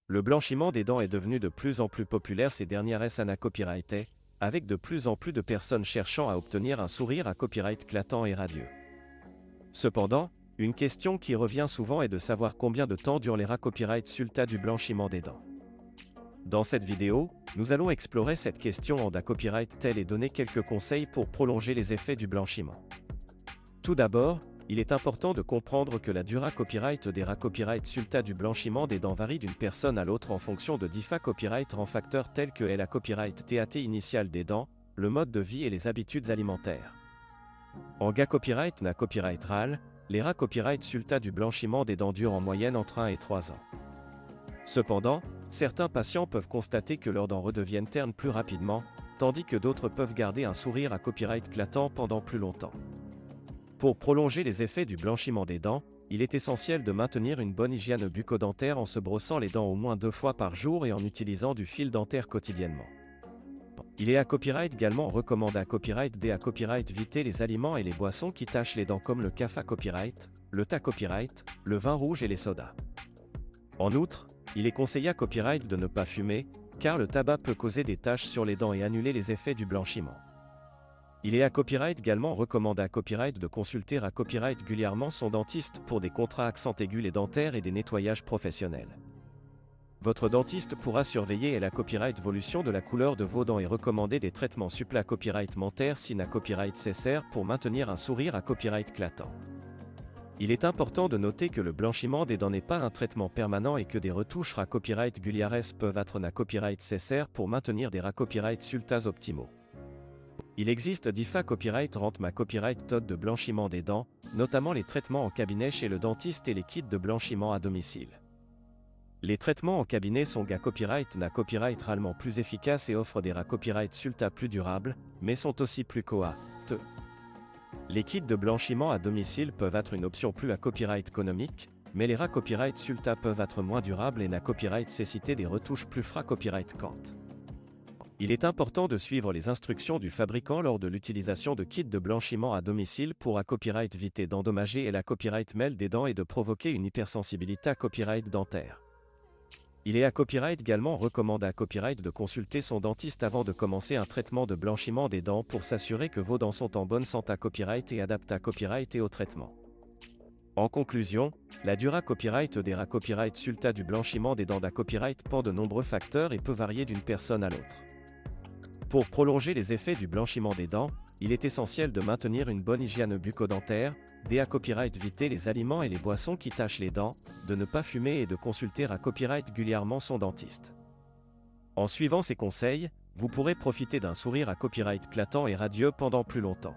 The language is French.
Le blanchiment des dents est devenu de plus en plus populaire ces dernières années copyrighté, avec de plus en plus de personnes cherchant à obtenir un sourire à copyright éclatant et radieux. Cependant, une question qui revient souvent est de savoir combien de temps durent les copyright sulta du blanchiment des dents. Dans cette vidéo, nous allons explorer cette question en copyright tel et donner quelques conseils pour prolonger les effets du blanchiment. Tout d'abord, il est important de comprendre que la durée copyright des copyright sulta du blanchiment des dents varie d'une personne à l'autre en fonction de différents copyright en facteurs tels que la copyright TAT initial des dents, le mode de vie et les habitudes alimentaires. En copyright na copyright RAL, les copyright sulta du blanchiment des dents durent en moyenne entre 1 et 3 ans. Cependant, certains patients peuvent constater que leurs dents redeviennent ternes plus rapidement, tandis que d'autres peuvent garder un sourire à copyright éclatant pendant plus longtemps. Pour prolonger les effets du blanchiment des dents, il est essentiel de maintenir une bonne hygiène bucco-dentaire en se brossant les dents au moins 2 fois par jour et en utilisant du fil dentaire quotidiennement. Il est copyright également recommandé à copyright D à copyright éviter les aliments et les boissons qui tachent les dents comme le café copyright, le thé copyright, le vin rouge et les sodas. En outre, il est conseillé à copyright de ne pas fumer, car le tabac peut causer des taches sur les dents et annuler les effets du blanchiment. Il est à copyright également recommandé à copyright de consulter à copyright régulièrement son dentiste pour des contrats accents aigus les dentaires et des nettoyages professionnels. Votre dentiste pourra surveiller la copyright évolution de la couleur de vos dents et recommander des traitements supplémentaires à copyright mentaire si na copyright nécessaire pour maintenir un sourire à copyright éclatant. Il est important de noter que le blanchiment des dents n'est pas un traitement permanent et que des retouches à copyright régulières peuvent être na copyright nécessaires pour maintenir des copyright sultas optimaux. Il existe différents copyright rentrent ma copyright méthode de blanchiment des dents, notamment les traitements en cabinet chez le dentiste et les kits de blanchiment à domicile. Les traitements en cabinet sont copyright na copyright réellement plus efficaces et offrent des copyright sulta plus durables, mais sont aussi plus coûteux. Les kits de blanchiment à domicile peuvent être une option plus à copyright économique, mais les copyright sulta peuvent être moins durables et na copyright nécessiter des retouches plus copyright quant. Il est important de suivre les instructions du fabricant lors de l'utilisation de kits de blanchiment à domicile pour copyright éviter d'endommager la copyright mêle des dents et de provoquer une hypersensibilité à copyright dentaire. Il est à copyright également recommandé à copyright de consulter son dentiste avant de commencer un traitement de blanchiment des dents pour s'assurer que vos dents sont en bonne santé à copyright et adaptées à copyright et au traitement. En conclusion, la durée copyright des copyright sulta du blanchiment des dents copyright dépend de nombreux facteurs et peut varier d'une personne à l'autre. Pour prolonger les effets du blanchiment des dents, il est essentiel de maintenir une bonne hygiène bucco-dentaire, à copyright éviter les aliments et les boissons qui tachent les dents, de ne pas fumer et de consulter à copyright régulièrement son dentiste. En suivant ces conseils, vous pourrez profiter d'un sourire à copyright éclatant et radieux pendant plus longtemps.